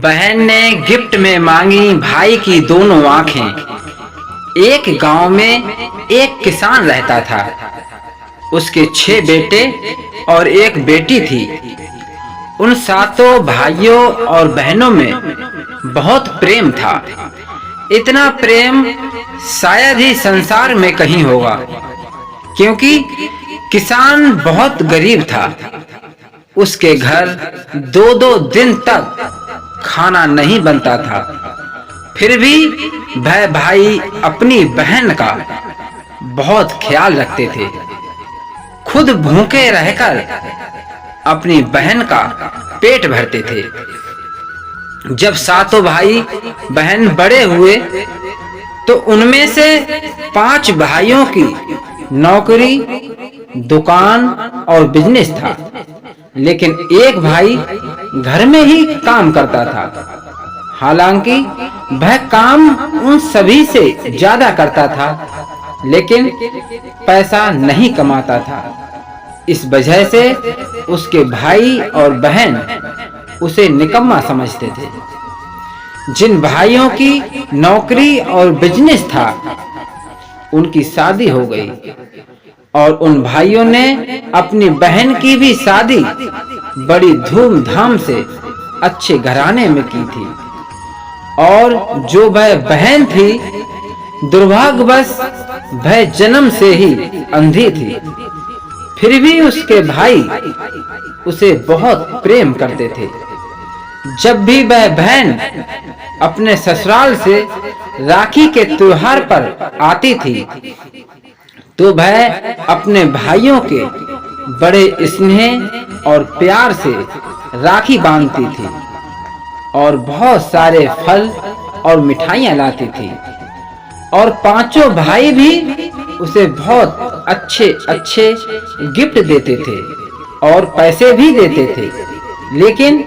बहन ने गिफ्ट में मांगी भाई की दोनों आंखें। एक गांव में एक किसान रहता था। उसके 6 बेटे और एक बेटी थी। उन सातों भाइयों और बहनों में बहुत प्रेम था। इतना प्रेम शायद ही संसार में कहीं होगा, क्योंकि किसान बहुत गरीब था। उसके घर 2-2 दिन तक खाना नहीं बनता था। फिर भी वह भाई अपनी बहन का बहुत ख्याल रखते थे। खुद भूखे रहकर अपनी बहन का पेट भरते थे। जब सातों भाई बहन बड़े हुए तो उनमें से 5 भाइयों की नौकरी, दुकान और बिजनेस था, लेकिन एक भाई घर में ही काम करता था। हालांकि वह काम उन सभी से ज्यादा करता था, लेकिन पैसा नहीं कमाता था। इस वजह से उसके भाई और बहन उसे निकम्मा समझते थे। जिन भाइयों की नौकरी और बिजनेस था, उनकी शादी हो गई और उन भाइयों ने अपनी बहन की भी शादी बड़ी धूमधाम से अच्छे घराने में की थी। और जो वह बहन थी, दुर्भाग्यवश वह जन्म से ही अंधी थी। फिर भी उसके भाई उसे बहुत प्रेम करते थे। जब भी वह बहन अपने ससुराल से राखी के त्योहार पर आती थी, तो वह अपने भाइयों के बड़े स्नेह और प्यार से राखी बांधती थी और बहुत सारे फल और मिठाइयाँ लाती थी। और 5 भाई भी उसे बहुत अच्छे गिफ्ट देते थे और पैसे भी देते थे। लेकिन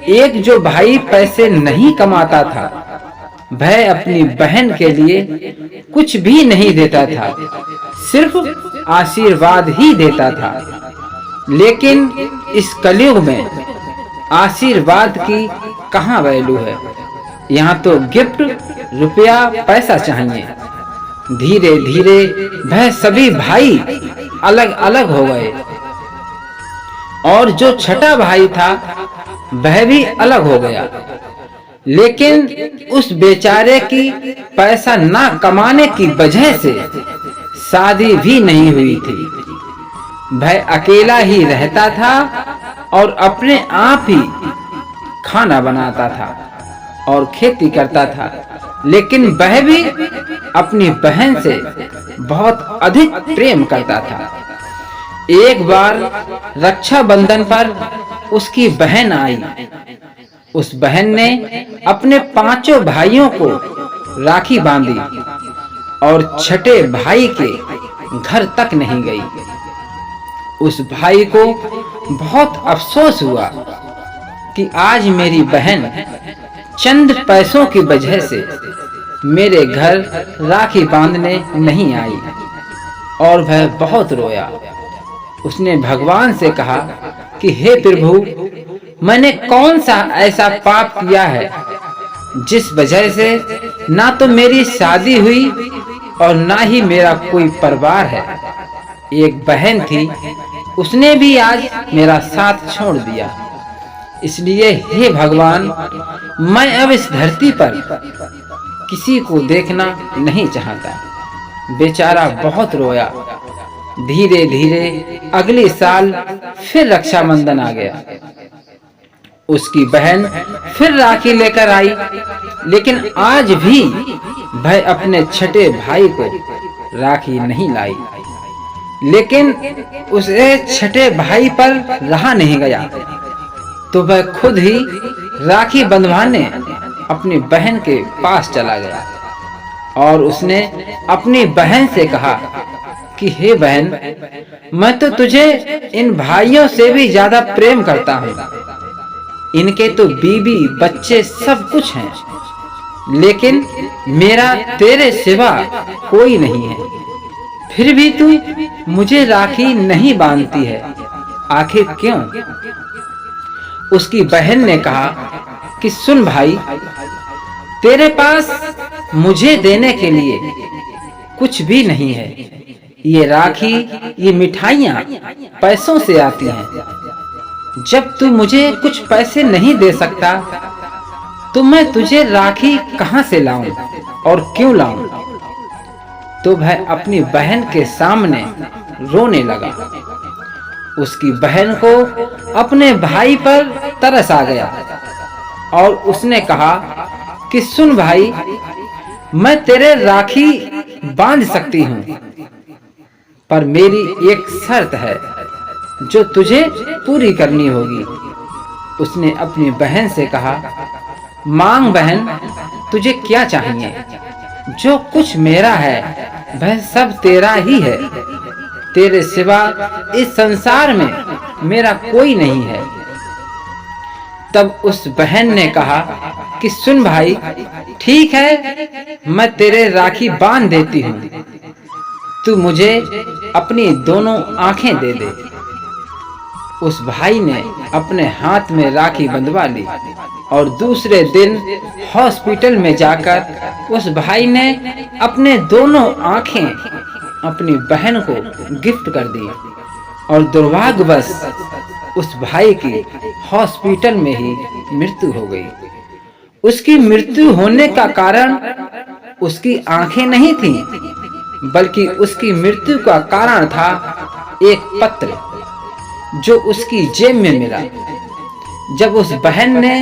एक जो भाई पैसे नहीं कमाता था, वह अपनी बहन के लिए कुछ भी नहीं देता था, सिर्फ आशीर्वाद ही देता था। लेकिन इस कलयुग में आशीर्वाद की कहाँ वैल्यू है। यहाँ तो गिफ्ट, रुपया, पैसा चाहिए। धीरे धीरे वह सभी भाई अलग अलग हो गए और जो छठा भाई था वह भी अलग हो गया। लेकिन उस बेचारे की पैसा ना कमाने की वजह से शादी भी नहीं हुई थी। वह अकेला ही रहता था और अपने आप ही खाना बनाता था और खेती करता था। लेकिन वह भी अपनी बहन से बहुत अधिक प्रेम करता था। एक बार रक्षाबंधन पर उसकी बहन आई। उस बहन ने अपने 5 भाइयों को राखी बांधी और छठे भाई के घर तक नहीं गई। उस भाई को बहुत अफसोस हुआ कि आज मेरी बहन चंद पैसों की वजह से मेरे घर राखी बांधने नहीं आई, और वह बहुत रोया। उसने भगवान से कहा कि हे प्रभु, मैंने कौन सा ऐसा पाप किया है जिस वजह से ना तो मेरी शादी हुई और ना ही मेरा कोई परिवार है। एक बहन थी, उसने भी आज मेरा साथ छोड़ दिया। इसलिए हे भगवान, मैं अब इस धरती पर किसी को देखना नहीं चाहता। बेचारा बहुत रोया। धीरे धीरे अगले साल फिर रक्षाबंधन आ गया। उसकी बहन फिर राखी लेकर आई, लेकिन आज भी वह अपने छठे भाई को राखी नहीं लाई। लेकिन उसे छठे भाई पर रहा नहीं गया, तो वह खुद ही राखी बंधवाने अपनी बहन के पास चला गया और उसने अपनी बहन से कहा कि हे बहन, मैं तो तुझे इन भाइयों से भी ज्यादा प्रेम करता हूँ। इनके तो बीवी बच्चे सब कुछ हैं, लेकिन मेरा तेरे सिवा कोई नहीं है। फिर भी तू मुझे राखी नहीं बांधती है, आखिर क्यों? उसकी बहन ने कहा कि सुन भाई, तेरे पास मुझे देने के लिए कुछ भी नहीं है। ये राखी, ये मिठाइयाँ पैसों से आती हैं। जब तू मुझे कुछ पैसे नहीं दे सकता तो मैं तुझे राखी कहाँ से लाऊं और क्यों लाऊं? तो वह अपनी बहन के सामने रोने लगा। उसकी बहन को अपने भाई पर तरस आ गया और उसने कहा कि सुन भाई, मैं तेरे राखी बांध सकती हूँ, पर मेरी एक शर्त है जो तुझे पूरी करनी होगी। उसने अपनी बहन से कहा, मांग बहन, तुझे क्या चाहिए? जो कुछ मेरा है वह सब तेरा ही है। तेरे सिवा इस संसार में मेरा कोई नहीं है। तब उस बहन ने कहा कि सुन भाई, ठीक है, मैं तेरे राखी बांध देती हूँ, तू मुझे अपनी दोनों आंखें दे दे। उस भाई ने अपने हाथ में राखी बंधवा ली और दूसरे दिन हॉस्पिटल में जाकर उस भाई ने अपने दोनों आंखें अपनी बहन को गिफ्ट कर दी और दुर्भाग्यवश उस भाई की हॉस्पिटल में ही मृत्यु हो गई। उसकी मृत्यु होने का कारण उसकी आंखें नहीं थीं, बल्कि उसकी मृत्यु का कारण था एक पत्र जो उसकी जेब में मिला। जब उस बहन ने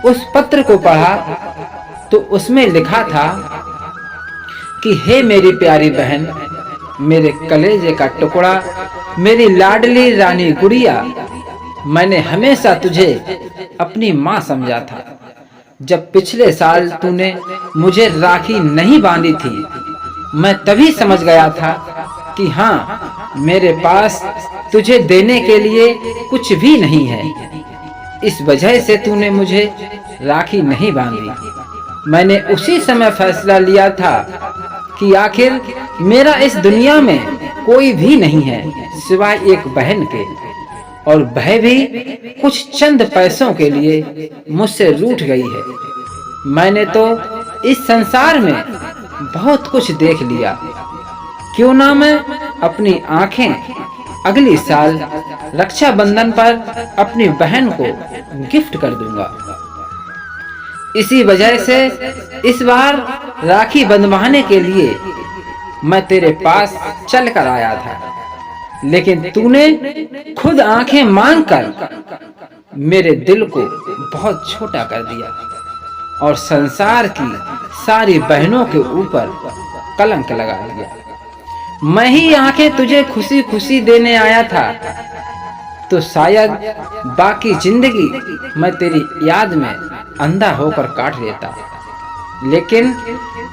उस पत्र को पढ़ा तो उसमें लिखा था कि हे मेरी प्यारी बहन, मेरे कलेजे का टुकड़ा, मेरी लाडली रानी गुड़िया, मैंने हमेशा तुझे अपनी माँ समझा था। जब पिछले साल तूने मुझे राखी नहीं बांधी थी, मैं तभी समझ गया था कि हाँ, मेरे पास तुझे देने के लिए कुछ भी नहीं है। इस वजह से तूने मुझे राखी नहीं बांधी। मैंने उसी समय फैसला लिया था कि आखिर मेरा इस दुनिया में कोई भी नहीं है सिवाय एक बहन के, और वह भी कुछ चंद पैसों के लिए मुझसे रूठ गई है। मैंने तो इस संसार में बहुत कुछ देख लिया, क्यों ना मैं अपनी आंखें अगली साल रक्षाबंधन पर अपनी बहन को गिफ्ट कर दूंगा। इसी वजह से इस बार राखी बंधवाने के लिए मैं तेरे पास चल कर आया था, लेकिन तूने खुद आंखें मांगकर मेरे दिल को बहुत छोटा कर दिया और संसार की सारी बहनों के ऊपर कलंक लगा दिया। मैं ही आंखें तुझे खुशी खुशी देने आया था, तो शायद बाकी जिंदगी मैं तेरी याद में अंधा होकर काट लेता, लेकिन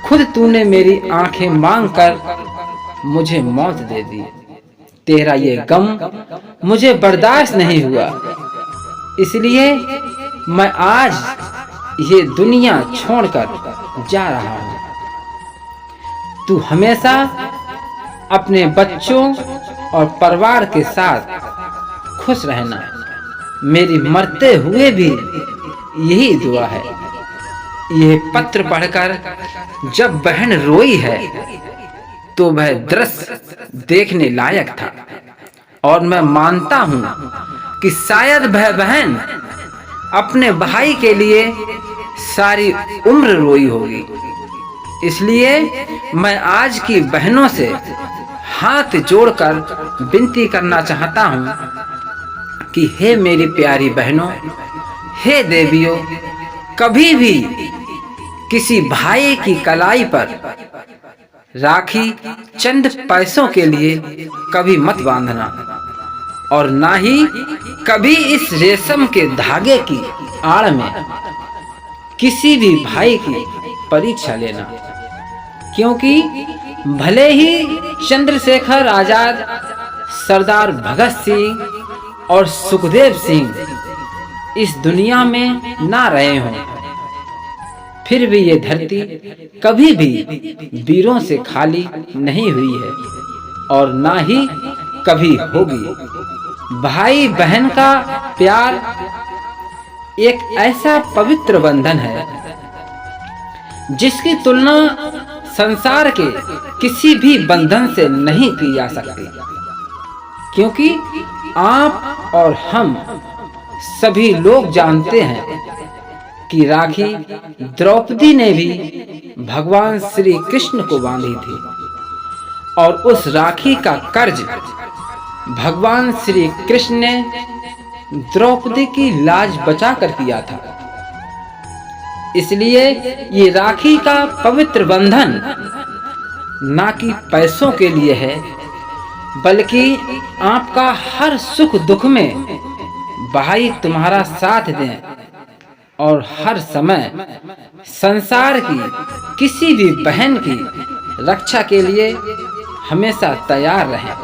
खुद तूने मेरी आंखें मांगकर मुझे मौत दे दी। तेरा ये गम मुझे बर्दाश्त नहीं हुआ, इसलिए मैं आज ये दुनिया छोड़कर जा रहा हूँ। तू हमेशा अपने बच्चों और परिवार के साथ खुश रहना। मेरी मरते हुए भी यही दुआ है। यह पत्र पढ़कर जब बहन रोई है तो वह दृश्य देखने लायक था, और मैं मानता हूं कि शायद वह बहन अपने भाई के लिए सारी उम्र रोई होगी। इसलिए मैं आज की बहनों से हाथ जोड़कर विनती करना चाहता हूं कि हे मेरी प्यारी बहनों, हे देवियों, कभी भी किसी भाई की कलाई पर राखी चंद पैसों के लिए कभी मत बांधना, और ना ही कभी इस रेशम के धागे की आड़ में किसी भी भाई की परीक्षा लेना, क्योंकि भले ही चंद्रशेखर आजाद, सरदार भगत सिंह और सुखदेव सिंह इस दुनिया में ना रहे हों, फिर भी ये धरती कभी भी वीरों से खाली नहीं हुई है और ना ही कभी होगी। भाई बहन का प्यार एक ऐसा पवित्र बंधन है जिसकी तुलना संसार के किसी भी बंधन से नहीं की जा सकती, क्योंकि आप और हम सभी लोग जानते हैं कि राखी द्रौपदी ने भी भगवान श्री कृष्ण को बांधी थी और उस राखी का कर्ज भगवान श्री कृष्ण ने द्रौपदी की लाज बचाकर किया था। इसलिए ये राखी का पवित्र बंधन ना कि पैसों के लिए है, बल्कि आपका हर सुख दुख में भाई तुम्हारा साथ दें और हर समय संसार की किसी भी बहन की रक्षा के लिए हमेशा तैयार रहें।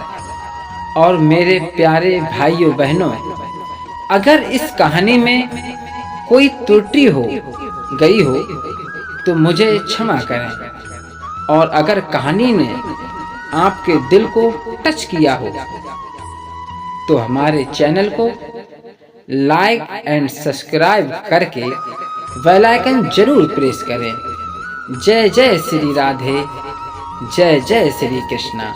और मेरे प्यारे भाइयों बहनों, अगर इस कहानी में कोई त्रुटि हो गई हो तो मुझे क्षमा करें, और अगर कहानी ने आपके दिल को टच किया हो तो हमारे चैनल को लाइक एंड सब्सक्राइब करके बेल आइकन जरूर प्रेस करें। जय जय श्री राधे, जय जय श्री कृष्णा।